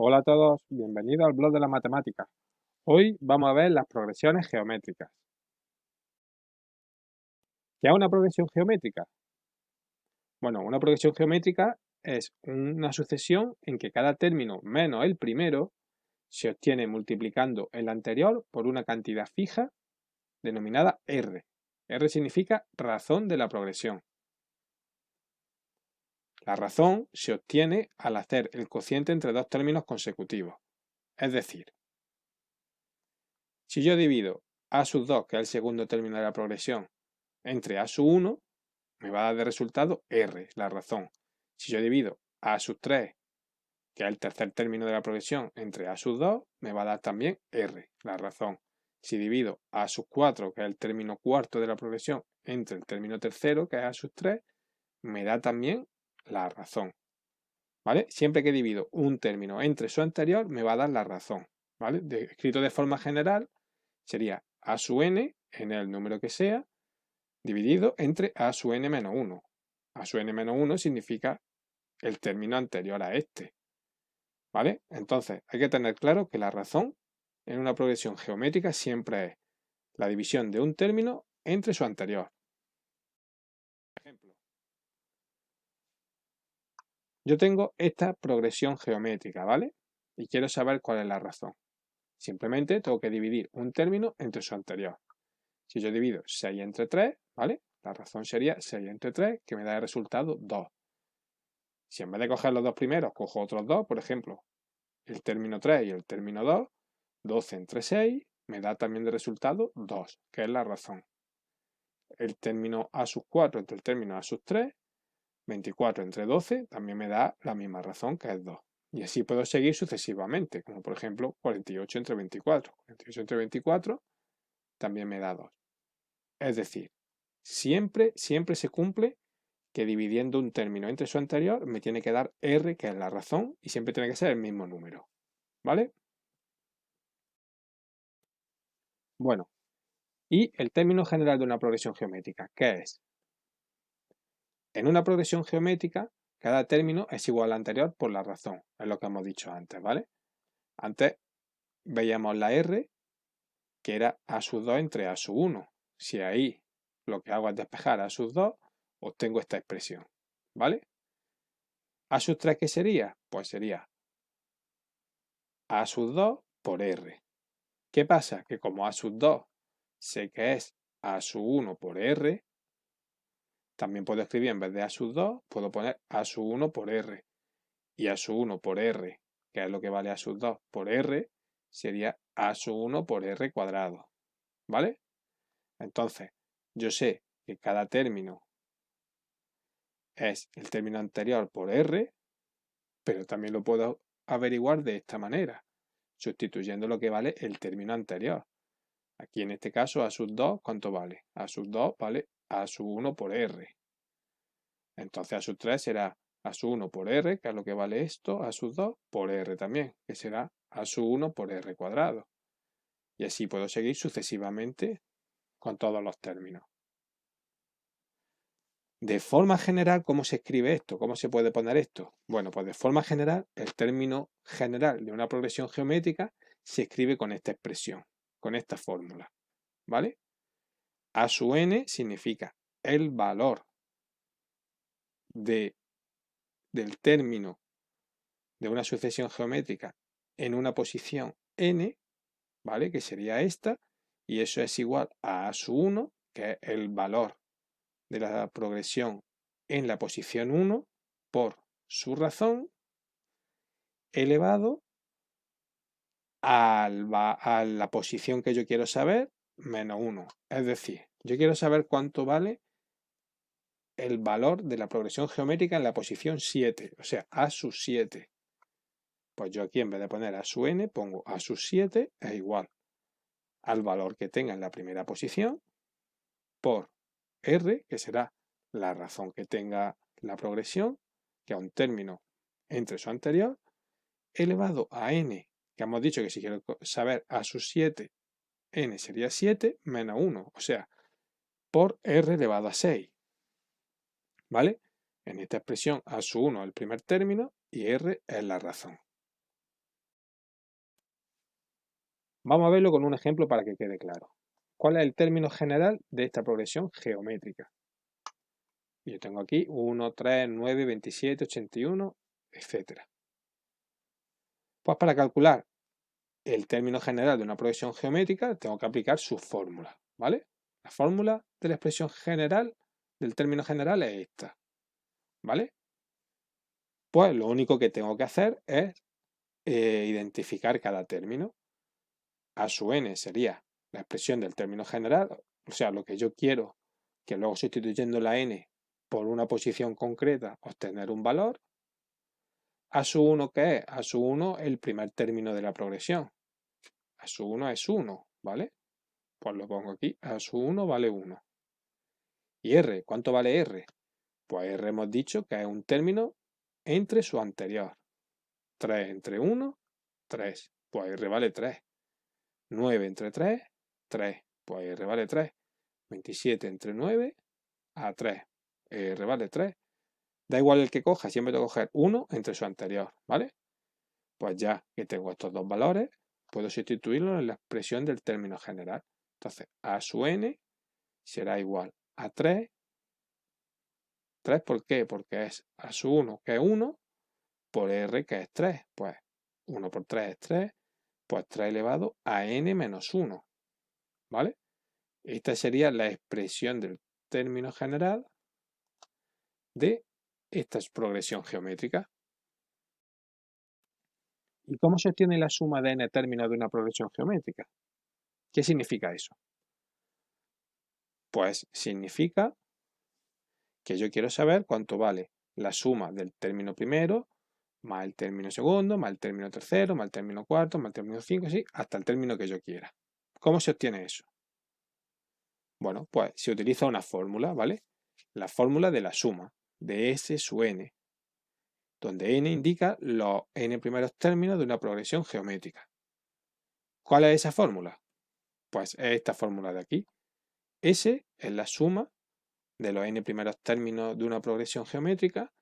Hola a todos, bienvenidos al blog de la matemática. Hoy vamos a ver las progresiones geométricas. ¿Qué es una progresión geométrica? Bueno, una progresión geométrica es una sucesión en que cada término menos el primero se obtiene multiplicando el anterior por una cantidad fija denominada R. R significa razón de la progresión. La razón se obtiene al hacer el cociente entre dos términos consecutivos. Es decir, si yo divido a sub 2, que es el segundo término de la progresión, entre a sub 1, me va a dar de resultado R, la razón. Si yo divido a sub 3, que es el tercer término de la progresión, entre a sub 2, me va a dar también R, la razón. Si divido a sub 4, que es el término cuarto de la progresión, entre el término tercero, que es a sub 3, me da también la razón. ¿Vale? Siempre que divido un término entre su anterior, me va a dar la razón. ¿Vale? Escrito de forma general, sería a sub n, en el número que sea, dividido entre a sub n menos 1. A sub n menos 1 significa el término anterior a este. ¿Vale? Entonces, hay que tener claro que la razón en una progresión geométrica siempre es la división de un término entre su anterior. Por ejemplo, yo tengo esta progresión geométrica, ¿vale? Y quiero saber cuál es la razón. Simplemente tengo que dividir un término entre su anterior. Si yo divido 6 entre 3, ¿vale? La razón sería 6 entre 3, que me da el resultado 2. Si en vez de coger los dos primeros, cojo otros dos, por ejemplo, el término 3 y el término 2, 12 entre 6 me da también de resultado 2, que es la razón. El término a sub 4 entre el término a sub 3, 24 entre 12, también me da la misma razón, que es 2. Y así puedo seguir sucesivamente, como por ejemplo 48 entre 24. 48 entre 24 también me da 2. Es decir, siempre se cumple que dividiendo un término entre su anterior me tiene que dar R, que es la razón, y siempre tiene que ser el mismo número. ¿Vale? Bueno, y el término general de una progresión geométrica, ¿qué es? En una progresión geométrica, cada término es igual al anterior por la razón, es lo que hemos dicho antes, ¿vale? Antes veíamos la R, que era a sub 2 entre a sub 1. Si ahí lo que hago es despejar a sub 2, obtengo esta expresión, ¿vale? A sub 3, ¿qué sería? Pues sería a sub 2 por R. ¿Qué pasa? Que como a sub 2 sé que es a sub 1 por R, también puedo escribir en vez de a sub 2, puedo poner a sub 1 por R. Y a sub 1 por R, que es lo que vale a sub 2 por R, sería a sub 1 por R cuadrado. ¿Vale? Entonces, yo sé que cada término es el término anterior por R, pero también lo puedo averiguar de esta manera, sustituyendo lo que vale el término anterior. Aquí en este caso a sub 2, ¿cuánto vale? A sub 2 vale a sub 1 por R. Entonces a sub 3 será a sub 1 por R, que es lo que vale esto, a sub 2 por R también, que será a sub 1 por R cuadrado. Y así puedo seguir sucesivamente con todos los términos. De forma general, ¿cómo se escribe esto? ¿Cómo se puede poner esto? Bueno, pues de forma general, el término general de una progresión geométrica se escribe con esta expresión, con esta fórmula, ¿vale? A sub n significa el valor del término de una sucesión geométrica en una posición n, ¿vale? Que sería esta, y eso es igual a sub 1, que es el valor de la progresión en la posición 1 por su razón elevado a la posición que yo quiero saber menos 1. Es decir, yo quiero saber cuánto vale el valor de la progresión geométrica en la posición 7, o sea, a sub 7. Pues yo aquí en vez de poner a sub n pongo a sub 7 es igual al valor que tenga en la primera posición por R, que será la razón que tenga la progresión, que es un término entre su anterior, elevado a n, que hemos dicho que si quiero saber a sub 7, n sería 7 menos 1, o sea, por R elevado a 6. ¿Vale? En esta expresión a sub 1 es el primer término y R es la razón. Vamos a verlo con un ejemplo para que quede claro. ¿Cuál es el término general de esta progresión geométrica? Yo tengo aquí 1, 3, 9, 27, 81, etc. Pues para calcular el término general de una progresión geométrica tengo que aplicar su fórmula, ¿vale? La fórmula de la expresión general del término general es esta, ¿vale? Pues lo único que tengo que hacer es identificar cada término. A sub n sería la expresión del término general, o sea, lo que yo quiero, que luego sustituyendo la n por una posición concreta, obtener un valor. A sub 1, ¿qué es? A sub 1 el primer término de la progresión. A sub 1 es 1, ¿vale? Pues lo pongo aquí. A sub 1 vale 1. ¿Y R? ¿Cuánto vale R? Pues R hemos dicho que es un término entre su anterior. 3 entre 1, 3. Pues R vale 3. 9 entre 3, 3. Pues R vale 3. 27 entre 9 a 3. R vale 3. Da igual el que coja, siempre tengo que coger 1 entre su anterior, ¿vale? Pues ya que tengo estos dos valores, puedo sustituirlos en la expresión del término general. Entonces, A sub n será igual a 3. ¿3 por qué? Porque es A sub 1, que es 1, por R, que es 3. Pues 1 por 3 es 3, pues 3 elevado a n menos 1, ¿vale? Esta sería la expresión del término general de esta progresión geométrica. ¿Y cómo se obtiene la suma de n términos de una progresión geométrica? ¿Qué significa eso? Pues significa que yo quiero saber cuánto vale la suma del término primero, más el término segundo, más el término tercero, más el término cuarto, más el término 5, así, hasta el término que yo quiera. ¿Cómo se obtiene eso? Bueno, pues se utiliza una fórmula, ¿vale? La fórmula de la suma de S sub n, donde n indica los n primeros términos de una progresión geométrica. ¿Cuál es esa fórmula? Pues es esta fórmula de aquí. S es la suma de los n primeros términos de una progresión geométrica,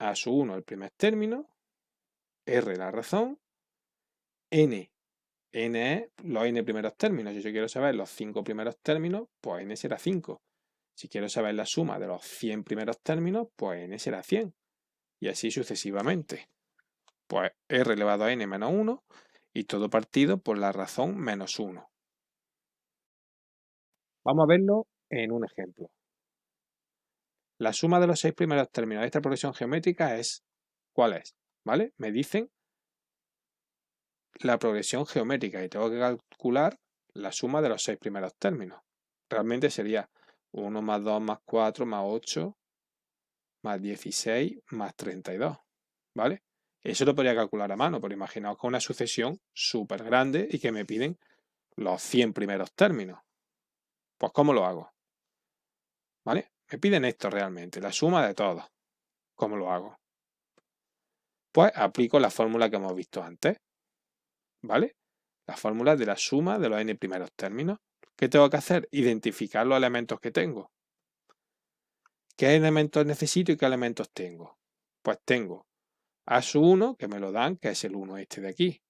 a sub 1 el primer término, R la razón, n es los n primeros términos. Si yo quiero saber los 5 primeros términos, pues n será 5. Si quiero saber la suma de los 100 primeros términos, pues n será 100. Y así sucesivamente. Pues r elevado a n menos 1 y todo partido por la razón menos 1. Vamos a verlo en un ejemplo. La suma de los 6 primeros términos de esta progresión geométrica es, ¿cuál es? ¿Vale? Me dicen la progresión geométrica y tengo que calcular la suma de los 6 primeros términos. Realmente sería 1 más 2 más 4 más 8 más 16 más 32, ¿vale? Eso lo podría calcular a mano, pero imaginaos con una sucesión súper grande y que me piden los 100 primeros términos. Pues ¿cómo lo hago? ¿Vale? Me piden esto realmente, la suma de todos. ¿Cómo lo hago? Pues aplico la fórmula que hemos visto antes, ¿vale? La fórmula de la suma de los n primeros términos. ¿Qué tengo que hacer? Identificar los elementos que tengo. ¿Qué elementos necesito y qué elementos tengo? Pues tengo A sub 1, que me lo dan, que es el 1 este de aquí.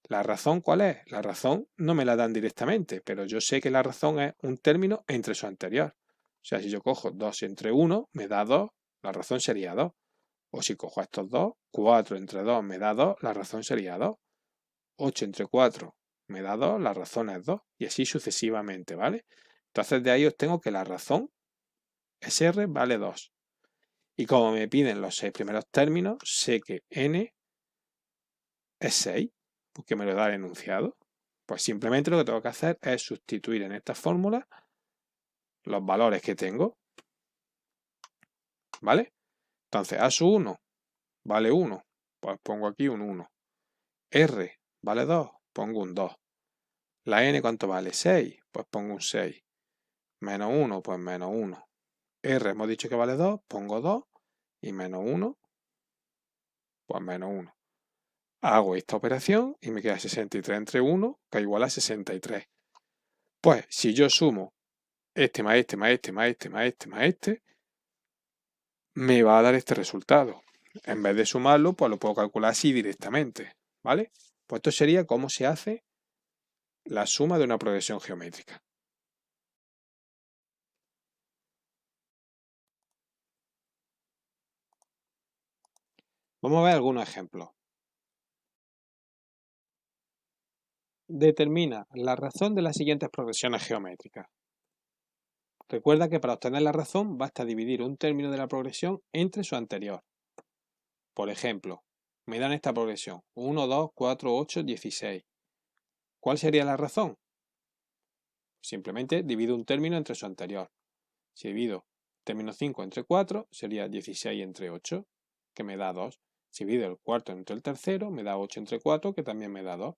¿La razón cuál es? La razón no me la dan directamente, pero yo sé que la razón es un término entre su anterior. O sea, si yo cojo 2 entre 1, me da 2, la razón sería 2. O si cojo estos dos, 4 entre 2 me da 2, la razón sería 2. 8 entre 4 me da 2, la razón es 2. Y así sucesivamente, ¿vale? Entonces de ahí obtengo que la razón, SR, vale 2. Y como me piden los 6 primeros términos, sé que n es 6, porque me lo da el enunciado. Pues simplemente lo que tengo que hacer es sustituir en esta fórmula los valores que tengo, ¿vale? Entonces A sub 1 vale 1, pues pongo aquí un 1. R vale 2, pongo un 2. La n ¿cuánto vale? 6, pues pongo un 6. Menos 1, pues menos 1. R hemos dicho que vale 2, pongo 2. Y menos 1, pues menos 1. Hago esta operación y me queda 63 entre 1, que es igual a 63. Pues si yo sumo este más este más este más este más este más este, me va a dar este resultado. En vez de sumarlo, pues lo puedo calcular así directamente, ¿vale? Pues esto sería cómo se hace la suma de una progresión geométrica. Vamos a ver algunos ejemplos. Determina la razón de las siguientes progresiones geométricas. Recuerda que para obtener la razón basta dividir un término de la progresión entre su anterior. Por ejemplo, me dan esta progresión 1, 2, 4, 8, 16. ¿Cuál sería la razón? Simplemente divido un término entre su anterior. Si divido término 5 entre 4, sería 16 entre 8, que me da 2. Si divido el cuarto entre el tercero, me da 8 entre 4, que también me da 2.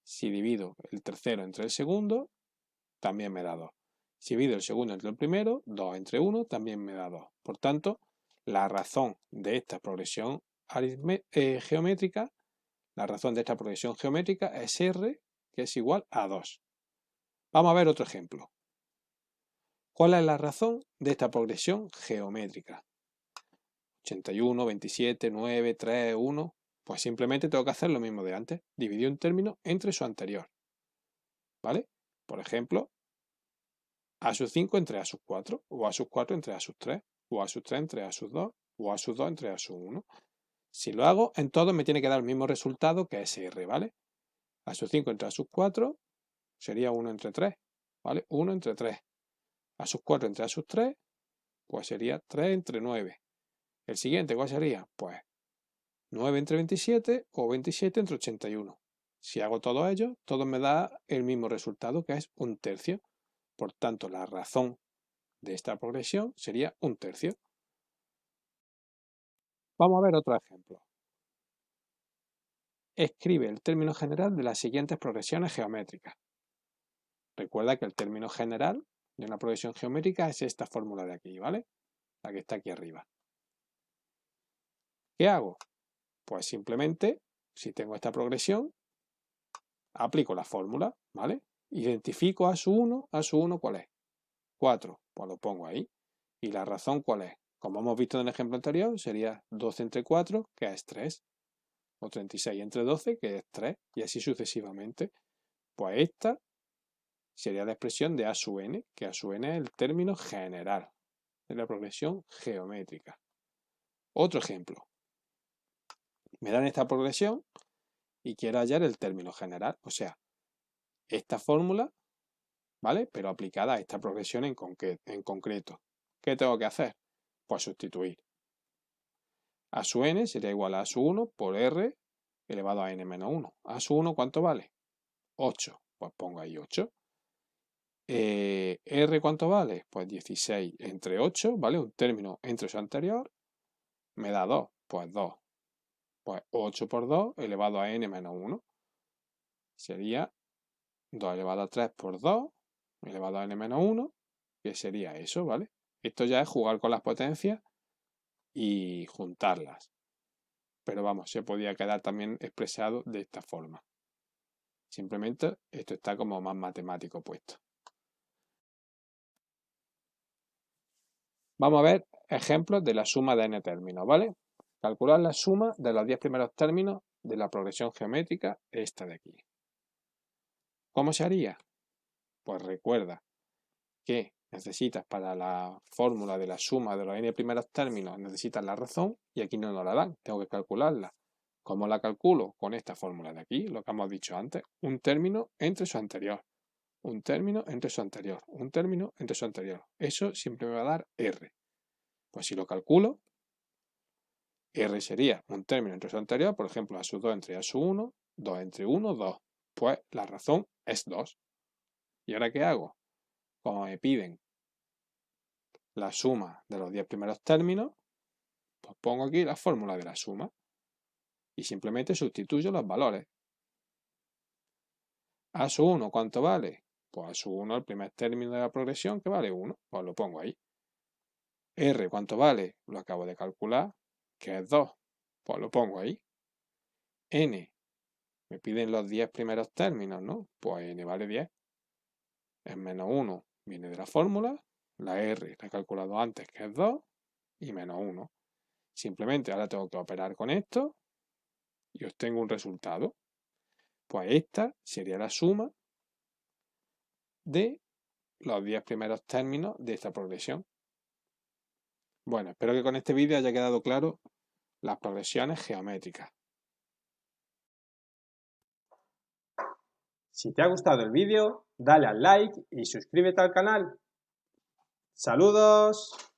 Si divido el tercero entre el segundo, también me da 2. Si divido el segundo entre el primero, 2 entre 1 también me da 2. Por tanto, la razón de esta progresión geométrica, es R, que es igual a 2. Vamos a ver otro ejemplo. ¿Cuál es la razón de esta progresión geométrica? 81, 27, 9, 3, 1. Pues simplemente tengo que hacer lo mismo de antes. Dividir un término entre su anterior. ¿Vale? Por ejemplo, a sub 5 entre a sub 4, o a sub 4 entre a sub 3, o a sub 3 entre a sub 2, o a sub 2 entre a sub 1. Si lo hago, en todo me tiene que dar el mismo resultado que es R, ¿vale? A sub 5 entre a sub 4 sería 1 entre 3, ¿vale? 1 entre 3. A sub 4 entre a sub 3, pues sería 3 entre 9. El siguiente, ¿cuál sería? Pues 9 entre 27 o 27 entre 81. Si hago todo ello, todo me da el mismo resultado, que es 1/3. Por tanto, la razón de esta progresión sería 1/3. Vamos a ver otro ejemplo. Escribe el término general de las siguientes progresiones geométricas. Recuerda que el término general de una progresión geométrica es esta fórmula de aquí, ¿vale? La que está aquí arriba. ¿Qué hago? Pues simplemente, si tengo esta progresión, aplico la fórmula, ¿vale? Identifico a su 1, ¿cuál es? 4, pues lo pongo ahí. ¿Y la razón cuál es? Como hemos visto en el ejemplo anterior, sería 12 entre 4, que es 3. O 36 entre 12, que es 3. Y así sucesivamente. Pues esta sería la expresión de A sub n, que A sub n es el término general de la progresión geométrica. Otro ejemplo. Me dan esta progresión y quiero hallar el término general, o sea, esta fórmula, ¿vale? Pero aplicada a esta progresión en concreto. ¿Qué tengo que hacer? Pues sustituir. A sub n sería igual a A sub 1 por R elevado a n menos 1. A sub 1, ¿cuánto vale? 8. Pues pongo ahí 8. R, ¿cuánto vale? Pues 16 entre 8, ¿vale? Un término entre su anterior, me da 2. Pues 2. Pues 8 por 2 elevado a n menos 1. Sería 2 elevado a 3 por 2 elevado a n menos 1, que sería eso, ¿vale? Esto ya es jugar con las potencias y juntarlas. Pero vamos, se podía quedar también expresado de esta forma. Simplemente esto está como más matemático puesto. Vamos a ver ejemplos de la suma de n términos, ¿vale? Calcular la suma de los 10 primeros términos de la progresión geométrica, esta de aquí. ¿Cómo se haría? Pues recuerda que necesitas para la fórmula de la suma de los n primeros términos, necesitas la razón y aquí no nos la dan, tengo que calcularla. ¿Cómo la calculo? Con esta fórmula de aquí, lo que hemos dicho antes, un término entre su anterior, un término entre su anterior, un término entre su anterior. Eso siempre me va a dar R. Pues si lo calculo, R sería un término entre su anterior, por ejemplo, A sub 2 entre A sub 1, 2 entre 1, 2. Pues la razón es 2. ¿Y ahora qué hago? Como me piden la suma de los 10 primeros términos, pues pongo aquí la fórmula de la suma y simplemente sustituyo los valores. A sub 1, ¿cuánto vale? Pues A sub 1, el primer término de la progresión, que vale 1, pues lo pongo ahí. R, ¿cuánto vale? Lo acabo de calcular, que es 2, pues lo pongo ahí. N, me piden los 10 primeros términos, ¿no? Pues N vale 10. Es menos 1, viene de la fórmula, la R la he calculado antes, que es 2, y menos 1. Simplemente ahora tengo que operar con esto y obtengo un resultado. Pues esta sería la suma de los 10 primeros términos de esta progresión. Bueno, espero que con este vídeo haya quedado claro las progresiones geométricas. Si te ha gustado el vídeo, dale al like y suscríbete al canal. ¡Saludos!